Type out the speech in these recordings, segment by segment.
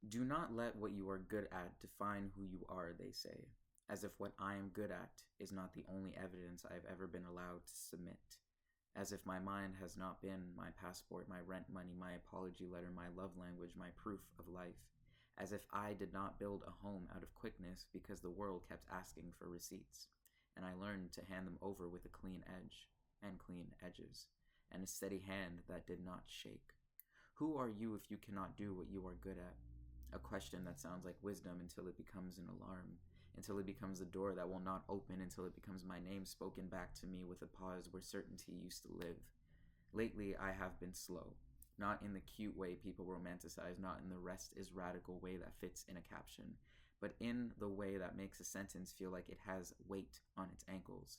Do not let what you are good at define who you are, they say, as if what I am good at is not the only evidence I have ever been allowed to submit, as if my mind has not been my passport, my rent money, my apology letter, my love language, my proof of life, as if I did not build a home out of quickness because the world kept asking for receipts, and I learned to hand them over with a clean edge and clean edges, and a steady hand that did not shake. Who are you if you cannot do what you are good at? A question that sounds like wisdom until it becomes an alarm, until it becomes a door that will not open, until it becomes my name spoken back to me with a pause where certainty used to live. Lately, I have been slow. Not in the cute way people romanticize, not in the rest is radical way that fits in a caption, but in the way that makes a sentence feel like it has weight on its ankles,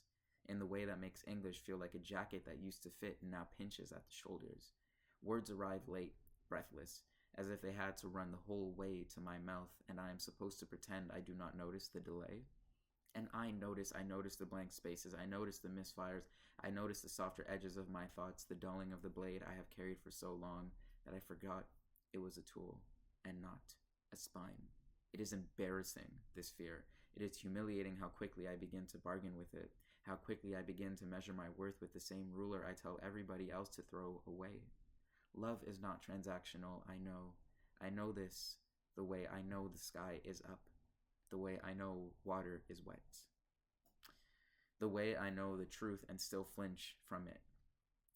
in the way that makes English feel like a jacket that used to fit and now pinches at the shoulders. Words arrive late, breathless, as if they had to run the whole way to my mouth, and I am supposed to pretend I do not notice the delay. And I notice the blank spaces, I notice the misfires, I notice the softer edges of my thoughts, the dulling of the blade I have carried for so long that I forgot it was a tool and not a spine. It is embarrassing, this fear. It is humiliating how quickly I begin to bargain with it, how quickly I begin to measure my worth with the same ruler I tell everybody else to throw away. Love is not transactional, I know. I know this the way I know the sky is up, the way I know water is wet, the way I know the truth and still flinch from it.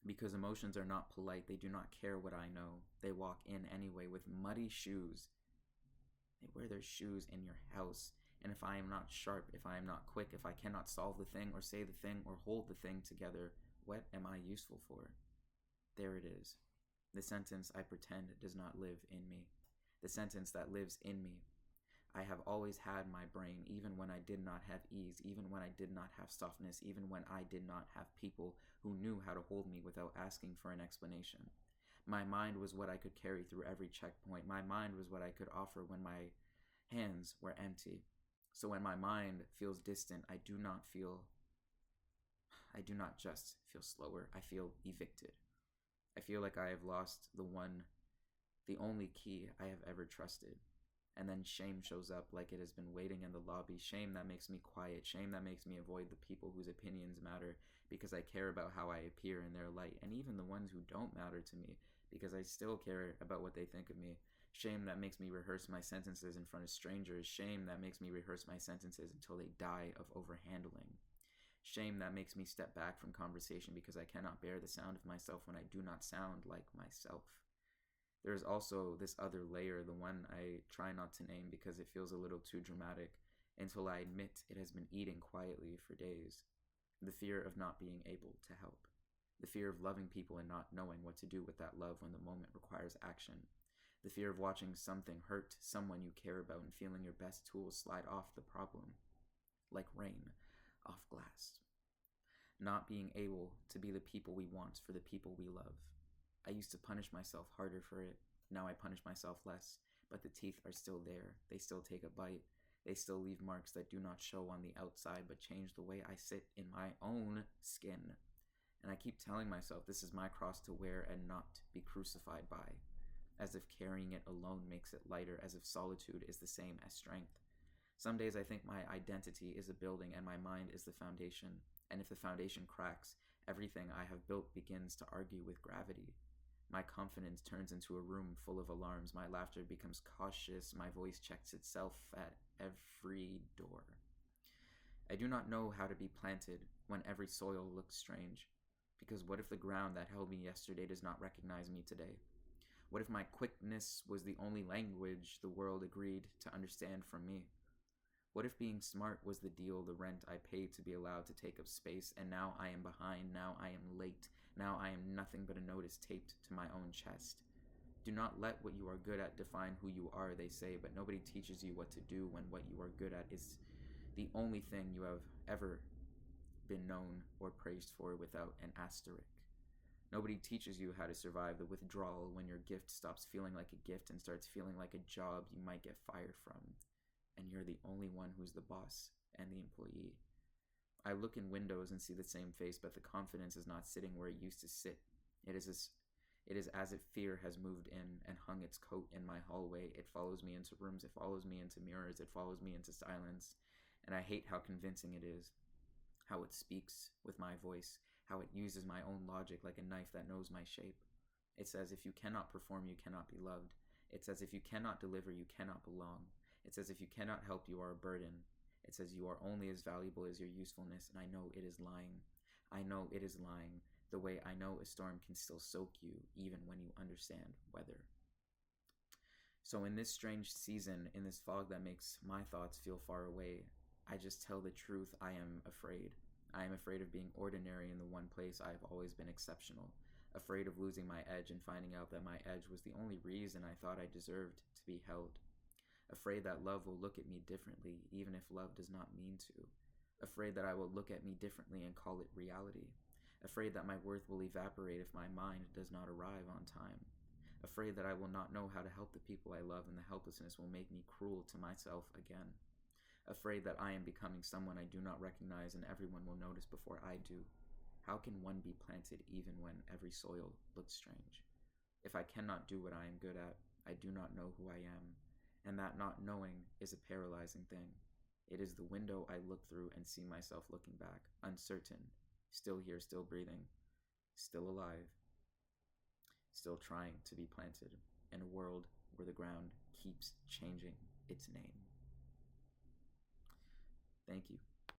Because emotions are not polite, they do not care what I know. They walk in anyway with muddy shoes. They wear their shoes in your house. And if I am not sharp, if I am not quick, if I cannot solve the thing or say the thing or hold the thing together, what am I useful for? There it is. The sentence I pretend does not live in me. The sentence that lives in me. I have always had my brain, even when I did not have ease, even when I did not have softness, even when I did not have people who knew how to hold me without asking for an explanation. My mind was what I could carry through every checkpoint. My mind was what I could offer when my hands were empty. So when my mind feels distant, I do not just feel slower, I feel evicted. I feel like I have lost the only key I have ever trusted. And then shame shows up like it has been waiting in the lobby. Shame that makes me quiet. Shame that makes me avoid the people whose opinions matter because I care about how I appear in their light. And even the ones who don't matter to me because I still care about what they think of me. Shame that makes me rehearse my sentences in front of strangers. Shame that makes me rehearse my sentences until they die of overhandling. Shame that makes me step back from conversation because I cannot bear the sound of myself when I do not sound like myself. There is also this other layer, the one I try not to name because it feels a little too dramatic, until I admit it has been eating quietly for days. The fear of not being able to help. The fear of loving people and not knowing what to do with that love when the moment requires action. The fear of watching something hurt someone you care about and feeling your best tools slide off the problem, like rain off glass. Not being able to be the people we want for the people we love. I used to punish myself harder for it. Now I punish myself less, but the teeth are still there. They still take a bite. They still leave marks that do not show on the outside, but change the way I sit in my own skin. And I keep telling myself this is my cross to wear and not be crucified by, as if carrying it alone makes it lighter, as if solitude is the same as strength. Some days I think my identity is a building and my mind is the foundation. And if the foundation cracks, everything I have built begins to argue with gravity. My confidence turns into a room full of alarms. My laughter becomes cautious. My voice checks itself at every door. I do not know how to be planted when every soil looks strange. Because what if the ground that held me yesterday does not recognize me today? What if my quickness was the only language the world agreed to understand from me? What if being smart was the deal, the rent I paid to be allowed to take up space, and now I am behind, now I am late, now I am nothing but a notice taped to my own chest? Do not let what you are good at define who you are, they say, but nobody teaches you what to do when what you are good at is the only thing you have ever been known or praised for without an asterisk. Nobody teaches you how to survive the withdrawal when your gift stops feeling like a gift and starts feeling like a job you might get fired from. And you're the only one who's the boss and the employee. I look in windows and see the same face, but the confidence is not sitting where it used to sit. It is as if fear has moved in and hung its coat in my hallway. It follows me into rooms, it follows me into mirrors, it follows me into silence. And I hate how convincing it is, how it speaks with my voice, how it uses my own logic like a knife that knows my shape. It says if you cannot perform, you cannot be loved. It says if you cannot deliver, you cannot belong. It says if you cannot help, you are a burden. It says you are only as valuable as your usefulness, and I know it is lying. I know it is lying, the way I know a storm can still soak you, even when you understand weather. So in this strange season, in this fog that makes my thoughts feel far away, I just tell the truth. I am afraid. I am afraid of being ordinary in the one place I have always been exceptional. Afraid of losing my edge and finding out that my edge was the only reason I thought I deserved to be held. Afraid that love will look at me differently, even if love does not mean to. Afraid that I will look at me differently and call it reality. Afraid that my worth will evaporate if my mind does not arrive on time. Afraid that I will not know how to help the people I love, and the helplessness will make me cruel to myself again. Afraid that I am becoming someone I do not recognize and everyone will notice before I do. How can one be planted even when every soil looks strange? If I cannot do what I am good at, I do not know who I am, and that not knowing is a paralyzing thing. It is the window I look through and see myself looking back, uncertain, still here, still breathing, still alive, still trying to be planted in a world where the ground keeps changing its name. Thank you.